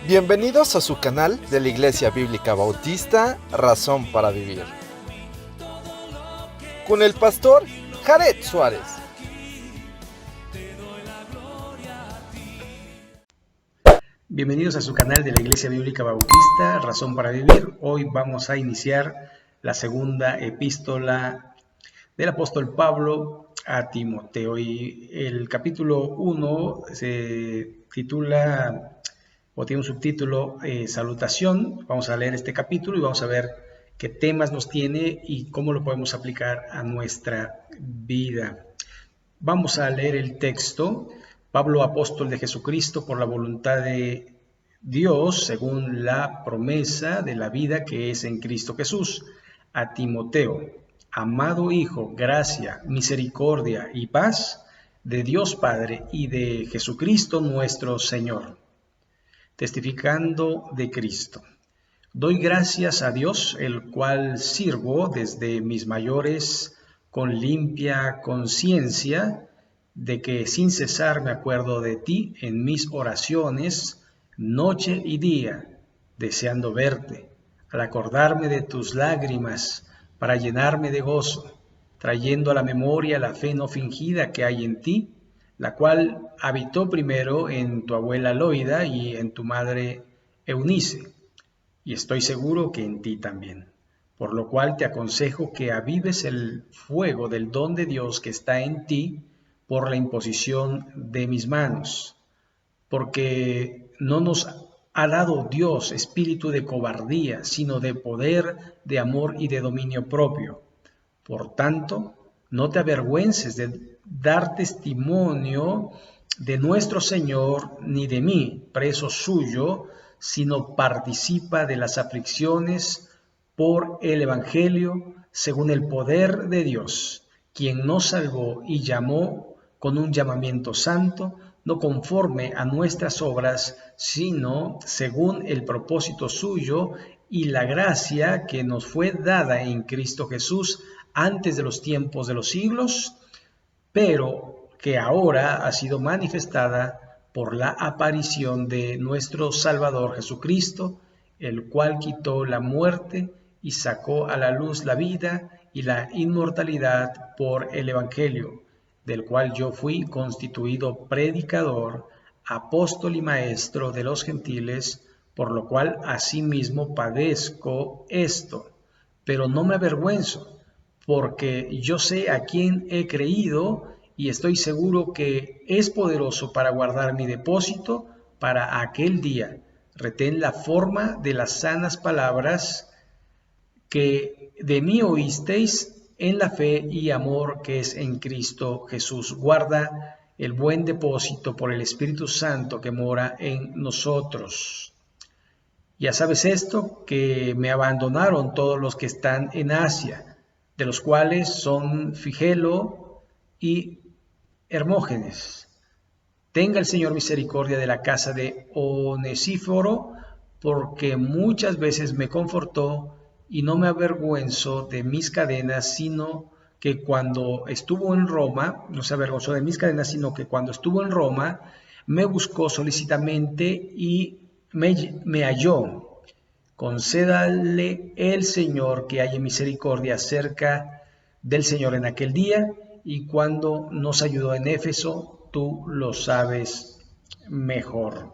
Bienvenidos a su canal de la Iglesia Bíblica Bautista, Razón para Vivir, con el pastor Jared Suárez. Bienvenidos a su canal de la Iglesia Bíblica Bautista, Razón para Vivir. Hoy vamos a iniciar la segunda epístola del apóstol Pablo a Timoteo. Y el capítulo 1 se titula o tiene un subtítulo, Salutación. Vamos a leer este capítulo y vamos a ver qué temas nos tiene y cómo lo podemos aplicar a nuestra vida. Vamos a leer el texto. Pablo, apóstol de Jesucristo, por la voluntad de Dios, según la promesa de la vida que es en Cristo Jesús, a Timoteo, amado Hijo, gracia, misericordia y paz de Dios Padre y de Jesucristo nuestro Señor. Testificando de Cristo. Doy gracias a Dios, el cual sirvo desde mis mayores con limpia conciencia, de que sin cesar me acuerdo de ti en mis oraciones, noche y día, deseando verte, al acordarme de tus lágrimas, para llenarme de gozo, trayendo a la memoria la fe no fingida que hay en ti, la cual habitó primero en tu abuela Loida y en tu madre Eunice, y estoy seguro que en ti también. Por lo cual te aconsejo que avives el fuego del don de Dios que está en ti por la imposición de mis manos, porque no nos ha dado Dios espíritu de cobardía, sino de poder, de amor y de dominio propio. Por tanto, no te avergüences de dar testimonio de nuestro Señor, ni de mí, preso suyo, sino participa de las aflicciones por el Evangelio, según el poder de Dios, quien nos salvó y llamó con un llamamiento santo, no conforme a nuestras obras, sino según el propósito suyo y la gracia que nos fue dada en Cristo Jesús antes de los tiempos de los siglos, pero que ahora ha sido manifestada por la aparición de nuestro Salvador Jesucristo, el cual quitó la muerte y sacó a la luz la vida y la inmortalidad por el Evangelio, del cual yo fui constituido predicador, apóstol y maestro de los gentiles, por lo cual asimismo padezco esto, pero no me avergüenzo, porque yo sé a quién he creído y estoy seguro que es poderoso para guardar mi depósito para aquel día. Retén la forma de las sanas palabras que de mí oísteis en la fe y amor que es en Cristo Jesús. Guarda el buen depósito por el Espíritu Santo que mora en nosotros. Ya sabes esto, que me abandonaron todos los que están en Asia, de los cuales son Figelo y Hermógenes. Tenga el Señor misericordia de la casa de Onesíforo, porque muchas veces me confortó y no me avergüenzo de mis cadenas, sino que cuando estuvo en Roma, no se avergonzó de mis cadenas, sino que cuando estuvo en Roma, me buscó solícitamente y me halló. Concédale el Señor que haya misericordia acerca del Señor en aquel día, y cuando nos ayudó en Éfeso, tú lo sabes mejor.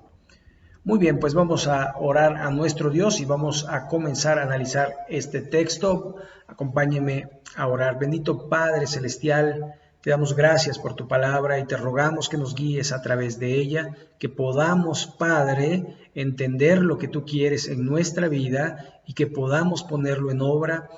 Muy bien, pues vamos a orar a nuestro Dios y vamos a comenzar a analizar este texto. Acompáñeme a orar. Bendito Padre Celestial, te damos gracias por tu palabra y te rogamos que nos guíes a través de ella, que podamos, Padre, entender lo que tú quieres en nuestra vida y que podamos ponerlo en obra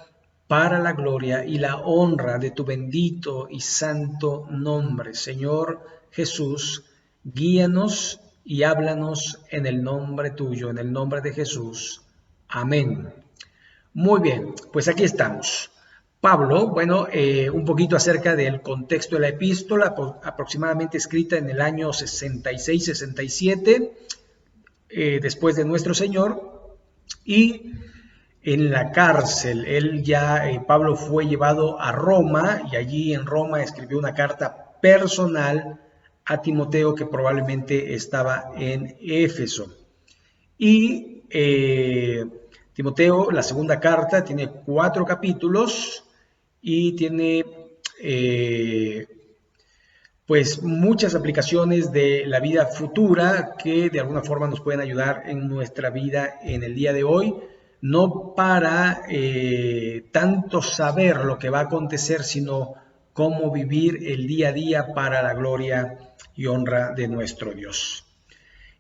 para la gloria y la honra de tu bendito y santo nombre. Señor Jesús, guíanos y háblanos en el nombre tuyo, en el nombre de Jesús. Amén. Muy bien, pues aquí estamos. Pablo, un poquito acerca del contexto de la epístola, aproximadamente escrita en el año 66-67, después de nuestro Señor, y en la cárcel. Pablo fue llevado a Roma y allí en Roma escribió una carta personal a Timoteo que probablemente estaba en Éfeso. Y Timoteo, la segunda carta, tiene 4 capítulos y tiene pues muchas aplicaciones de la vida futura que de alguna forma nos pueden ayudar en nuestra vida en el día de hoy, no para tanto saber lo que va a acontecer, sino cómo vivir el día a día para la gloria y honra de nuestro Dios.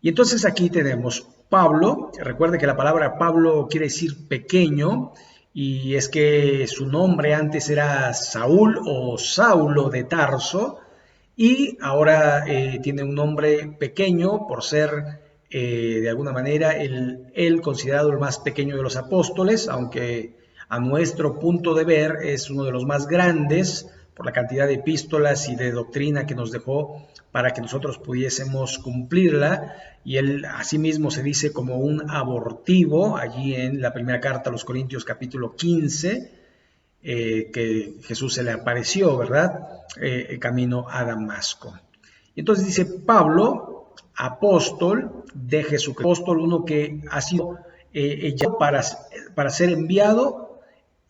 Y entonces aquí tenemos Pablo. Recuerde que la palabra Pablo quiere decir pequeño, y es que su nombre antes era Saúl o Saulo de Tarso, y ahora tiene un nombre pequeño por ser de alguna manera él considerado el más pequeño de los apóstoles, aunque a nuestro punto de ver es uno de los más grandes por la cantidad de epístolas y de doctrina que nos dejó para que nosotros pudiésemos cumplirla, y él asimismo se dice como un abortivo allí en la primera carta a los Corintios capítulo 15, que Jesús se le apareció, ¿verdad? Camino a Damasco. Entonces dice Pablo, apóstol de Jesucristo, apóstol, uno que ha sido llamado para ser enviado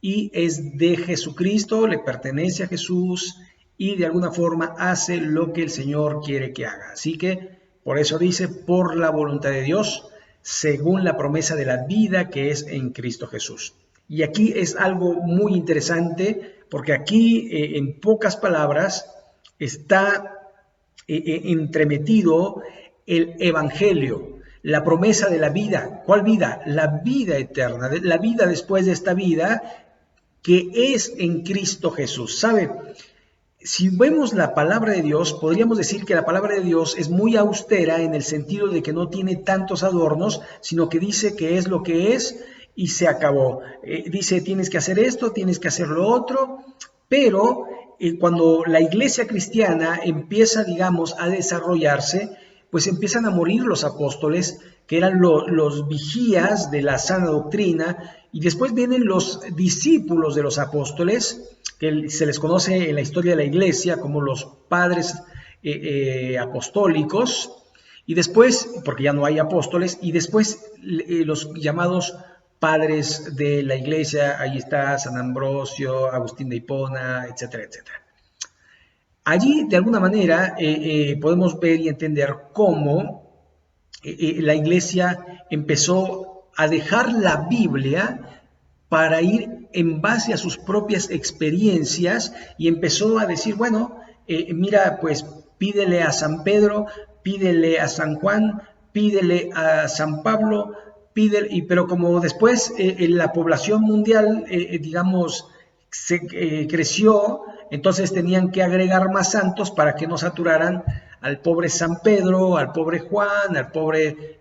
y es de Jesucristo, le pertenece a Jesús y de alguna forma hace lo que el Señor quiere que haga. Así que por eso dice, por la voluntad de Dios, según la promesa de la vida que es en Cristo Jesús. Y aquí es algo muy interesante, porque aquí en pocas palabras está entremetido el evangelio, la promesa de la vida. ¿Cuál vida? La vida eterna, la vida después de esta vida que es en Cristo Jesús. ¿Sabe? Si vemos la palabra de Dios, podríamos decir que la palabra de Dios es muy austera en el sentido de que no tiene tantos adornos, sino que dice que es lo que es y se acabó. Dice, tienes que hacer esto, tienes que hacer lo otro, pero cuando la iglesia cristiana empieza, digamos, a desarrollarse, pues empiezan a morir los apóstoles, que eran los vigías de la sana doctrina, y después vienen los discípulos de los apóstoles, que se les conoce en la historia de la iglesia como los padres apostólicos, y después, porque ya no hay apóstoles, y después los llamados padres de la iglesia. Ahí está San Ambrosio, Agustín de Hipona, etcétera, etcétera. Allí, de alguna manera, podemos ver y entender cómo la iglesia empezó a dejar la Biblia para ir en base a sus propias experiencias, y empezó a decir, bueno, mira, pues pídele a San Pedro, pídele a San Juan, pídele a San Pablo, pero como después la población mundial, digamos, creció, entonces tenían que agregar más santos para que no saturaran al pobre San Pedro, al pobre Juan, al pobre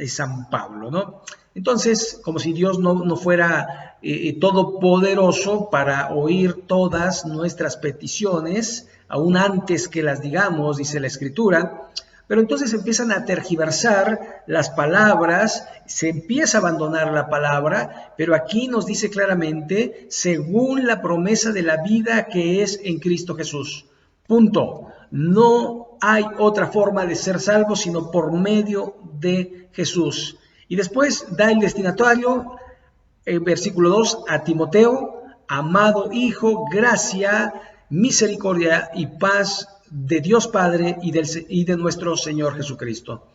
San Pablo, ¿no? Entonces, como si Dios no fuera todopoderoso para oír todas nuestras peticiones, aún antes que las digamos, dice la Escritura. Pero entonces empiezan a tergiversar las palabras, se empieza a abandonar la palabra, pero aquí nos dice claramente, según la promesa de la vida que es en Cristo Jesús. Punto. No hay otra forma de ser salvo sino por medio de Jesús. Y después da el destinatario, en versículo 2, a Timoteo, amado hijo, gracia, misericordia y paz de Dios Padre y de nuestro Señor Jesucristo.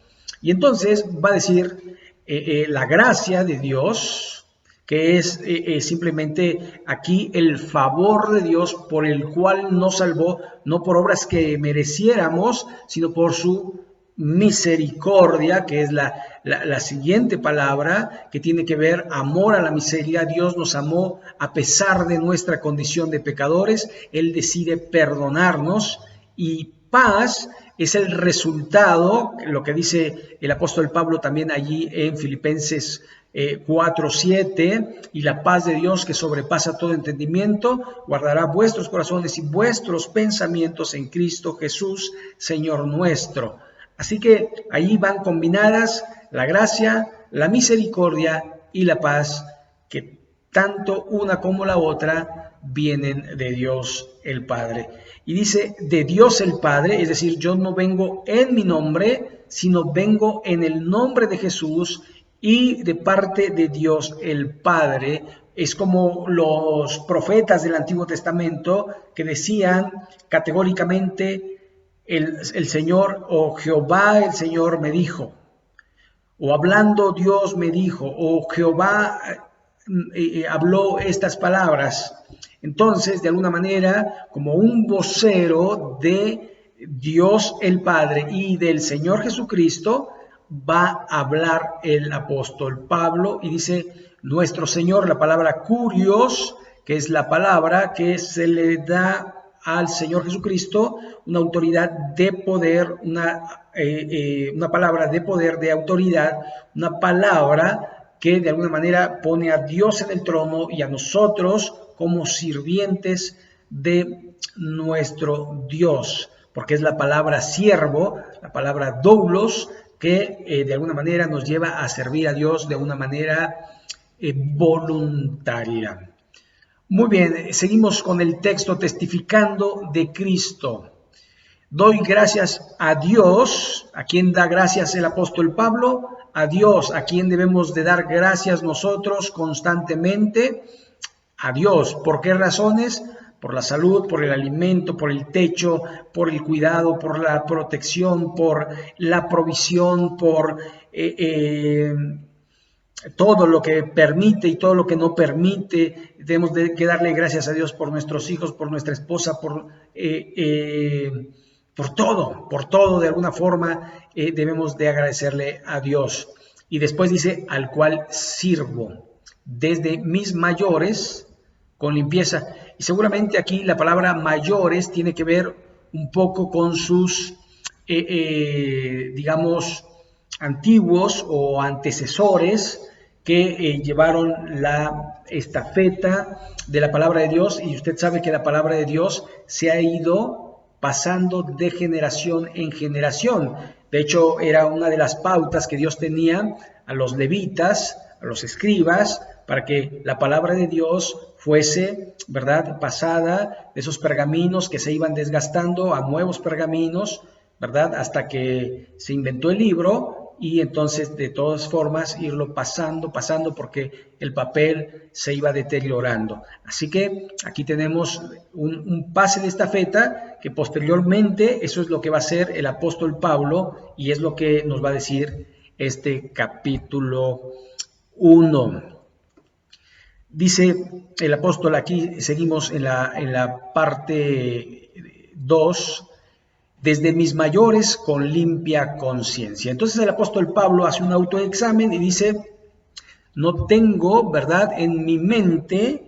Y entonces va a decir la gracia de Dios, que es simplemente aquí el favor de Dios por el cual nos salvó, no por obras que mereciéramos, sino por su misericordia, que es la siguiente palabra, que tiene que ver amor a la miseria. Dios nos amó a pesar de nuestra condición de pecadores, Él decide perdonarnos. Y paz es el resultado, lo que dice el apóstol Pablo también allí en Filipenses 4:7, y la paz de Dios que sobrepasa todo entendimiento, guardará vuestros corazones y vuestros pensamientos en Cristo Jesús, Señor nuestro. Así que ahí van combinadas la gracia, la misericordia y la paz, que tanto una como la otra vienen de Dios el Padre. Y dice de Dios el Padre, es decir, yo no vengo en mi nombre, sino vengo en el nombre de Jesús y de parte de Dios el Padre. Es como los profetas del Antiguo Testamento que decían categóricamente, el Señor o Jehová el Señor me dijo, o hablando Dios me dijo, o Jehová habló estas palabras. Entonces, de alguna manera, como un vocero de Dios el Padre y del Señor Jesucristo, va a hablar el apóstol Pablo y dice, nuestro Señor, la palabra kurios, que es la palabra que se le da al Señor Jesucristo, una autoridad de poder, una palabra de poder, de autoridad, una palabra que de alguna manera pone a Dios en el trono y a nosotros como sirvientes de nuestro Dios, porque es la palabra siervo, la palabra doulos, que de alguna manera nos lleva a servir a Dios de una manera voluntaria. Muy bien, seguimos con el texto testificando de Cristo. Doy gracias a Dios, a quien da gracias el apóstol Pablo, a Dios, a quien debemos de dar gracias nosotros constantemente, a Dios. ¿Por qué razones? Por la salud, por el alimento, por el techo, por el cuidado, por la protección, por la provisión, por todo lo que permite y todo lo que no permite. Debemos que darle gracias a Dios por nuestros hijos, por nuestra esposa, por todo, de alguna forma debemos de agradecerle a Dios. Y después dice, al cual sirvo desde mis mayores con limpieza. Y seguramente aquí la palabra mayores tiene que ver un poco con sus, digamos, antiguos o antecesores que llevaron la estafeta de la palabra de Dios. Y usted sabe que la palabra de Dios se ha ido pasando de generación en generación. De hecho, era una de las pautas que Dios tenía a los levitas, a los escribas, para que la palabra de Dios fuese, ¿verdad?, pasada de esos pergaminos que se iban desgastando a nuevos pergaminos, ¿verdad?, hasta que se inventó el libro. Y entonces, de todas formas, irlo pasando, porque el papel se iba deteriorando. Así que aquí tenemos un pase de estafeta que posteriormente, eso es lo que va a hacer el apóstol Pablo, y es lo que nos va a decir este capítulo 1. Dice el apóstol aquí, seguimos en la parte 2, desde mis mayores con limpia conciencia. Entonces el apóstol Pablo hace un autoexamen y dice, no tengo, ¿verdad?, en mi mente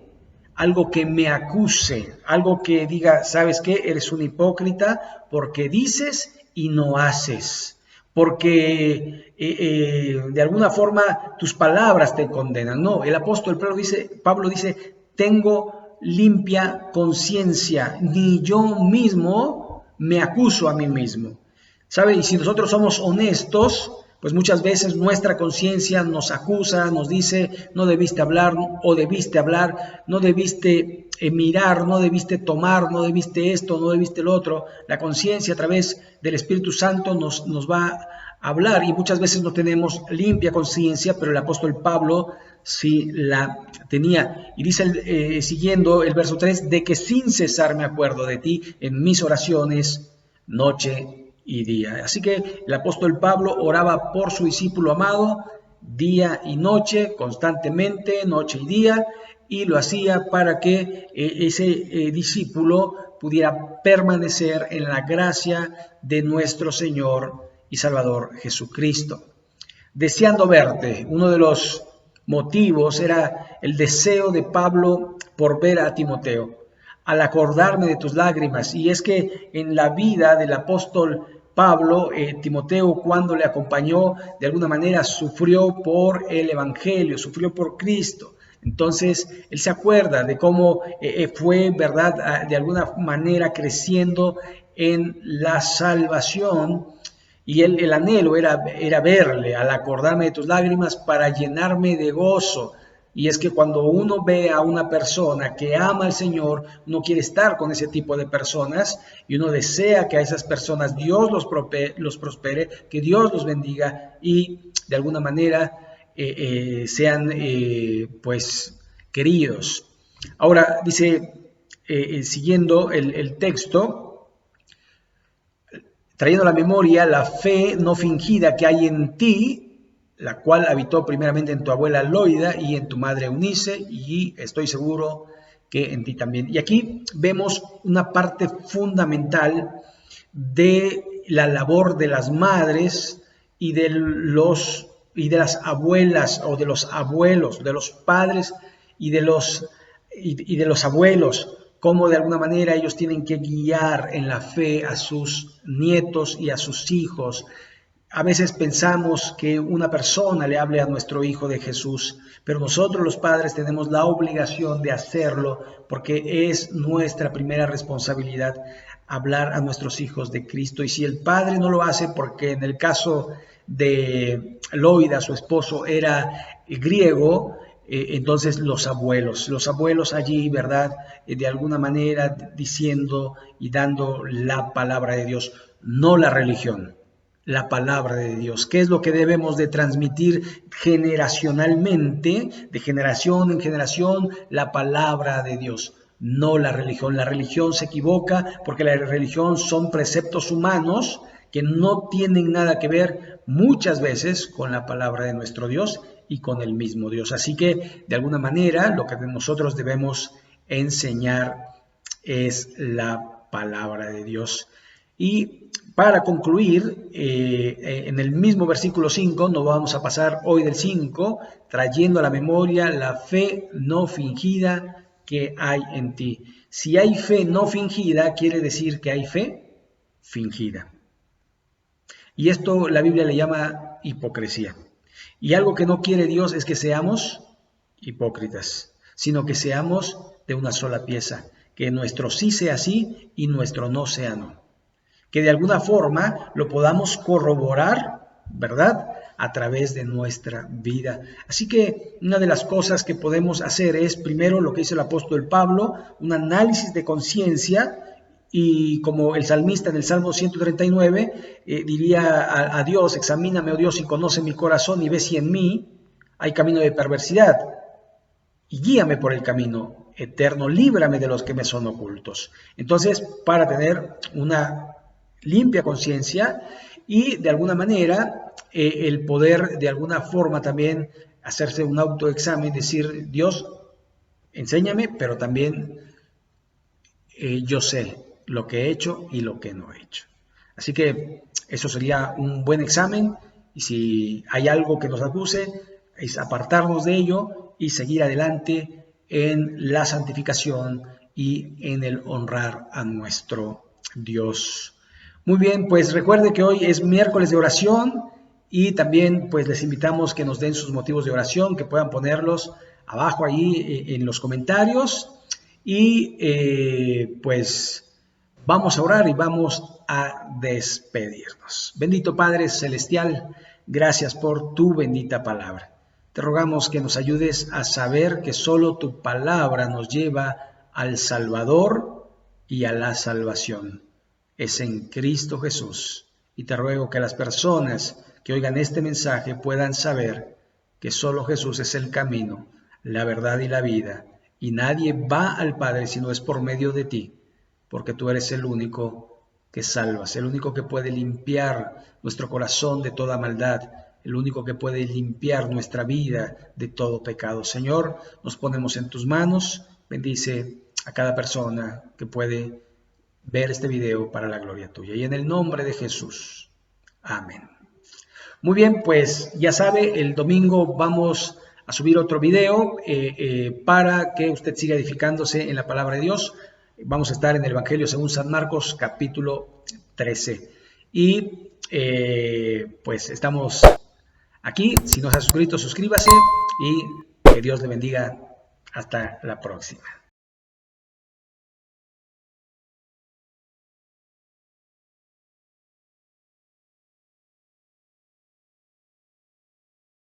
algo que me acuse, algo que diga, ¿sabes qué? Eres un hipócrita porque dices y no haces, porque de alguna forma tus palabras te condenan. No, el apóstol Pablo dice, tengo limpia conciencia, ni yo mismo me acuso a mí mismo, ¿sabe? Y si nosotros somos honestos, pues muchas veces nuestra conciencia nos acusa, nos dice, no debiste hablar o debiste hablar, no debiste mirar, no debiste tomar, no debiste esto, no debiste lo otro. La conciencia a través del Espíritu Santo nos va a hablar y muchas veces no tenemos limpia conciencia, pero el apóstol Pablo sí la tenía. Y dice siguiendo el verso 3, de que sin cesar me acuerdo de ti en mis oraciones noche y día. Así que el apóstol Pablo oraba por su discípulo amado día y noche, constantemente, noche y día, y lo hacía para que ese discípulo pudiera permanecer en la gracia de nuestro Señor y Salvador Jesucristo. Deseando verte, uno de los motivos era el deseo de Pablo por ver a Timoteo, al acordarme de tus lágrimas. Y es que en la vida del apóstol Pablo, Timoteo, cuando le acompañó, de alguna manera sufrió por el Evangelio, sufrió por Cristo. Entonces, él se acuerda de cómo fue, ¿verdad?, de alguna manera creciendo en la salvación. Y el anhelo era verle, al acordarme de tus lágrimas, para llenarme de gozo. Y es que cuando uno ve a una persona que ama al Señor, uno quiere estar con ese tipo de personas y uno desea que a esas personas Dios los prospere, que Dios los bendiga y de alguna manera sean pues queridos. Ahora dice, siguiendo el texto, trayendo a la memoria la fe no fingida que hay en ti, la cual habitó primeramente en tu abuela Loida y en tu madre Eunice, y estoy seguro que en ti también. Y aquí vemos una parte fundamental de la labor de las madres y de las abuelas o de los abuelos, de los padres y de los abuelos, cómo de alguna manera ellos tienen que guiar en la fe a sus nietos y a sus hijos. A veces pensamos que una persona le hable a nuestro hijo de Jesús, pero nosotros los padres tenemos la obligación de hacerlo porque es nuestra primera responsabilidad hablar a nuestros hijos de Cristo. Y si el padre no lo hace, porque en el caso de Loida, su esposo era griego, entonces los abuelos allí, ¿verdad? De alguna manera diciendo y dando la palabra de Dios, no la religión. La palabra de Dios. ¿Qué es lo que debemos de transmitir generacionalmente, de generación en generación? La palabra de Dios, no la religión. La religión se equivoca porque la religión son preceptos humanos que no tienen nada que ver muchas veces con la palabra de nuestro Dios y con el mismo Dios. Así que, de alguna manera, lo que nosotros debemos enseñar es la palabra de Dios. Y para concluir, en el mismo versículo 5, nos vamos a pasar hoy del 5, trayendo a la memoria la fe no fingida que hay en ti. Si hay fe no fingida, quiere decir que hay fe fingida. Y esto la Biblia le llama hipocresía. Y algo que no quiere Dios es que seamos hipócritas, sino que seamos de una sola pieza, que nuestro sí sea sí y nuestro no sea no. Que de alguna forma lo podamos corroborar, ¿verdad?, a través de nuestra vida. Así que una de las cosas que podemos hacer es, primero, lo que dice el apóstol Pablo, un análisis de conciencia, y como el salmista en el Salmo 139 diría a Dios: examíname, oh Dios, y conoce mi corazón y ve si en mí hay camino de perversidad, y guíame por el camino eterno, líbrame de los que me son ocultos. Entonces, para tener una limpia conciencia y de alguna manera el poder de alguna forma también hacerse un autoexamen, decir: Dios, enséñame, pero también yo sé lo que he hecho y lo que no he hecho. Así que eso sería un buen examen, y si hay algo que nos acuse, es apartarnos de ello y seguir adelante en la santificación y en el honrar a nuestro Dios. Muy bien, pues recuerde que hoy es miércoles de oración, y también pues les invitamos que nos den sus motivos de oración, que puedan ponerlos abajo ahí en los comentarios, y pues vamos a orar y vamos a despedirnos. Bendito Padre Celestial, gracias por tu bendita palabra. Te rogamos que nos ayudes a saber que solo tu palabra nos lleva al Salvador y a la salvación. Es en Cristo Jesús. Y te ruego que las personas que oigan este mensaje puedan saber que solo Jesús es el camino, la verdad y la vida, y nadie va al Padre si no es por medio de ti, porque tú eres el único que salvas, el único que puede limpiar nuestro corazón de toda maldad, el único que puede limpiar nuestra vida de todo pecado. Señor, nos ponemos en tus manos. Bendice a cada persona que puede ver este video para la gloria tuya. Y en el nombre de Jesús. Amén. Muy bien, pues ya sabe, el domingo vamos a subir otro video para que usted siga edificándose en la palabra de Dios. Vamos a estar en el Evangelio según San Marcos, capítulo 13. Y pues estamos aquí. Si no se ha suscrito, suscríbase, y que Dios le bendiga. Hasta la próxima.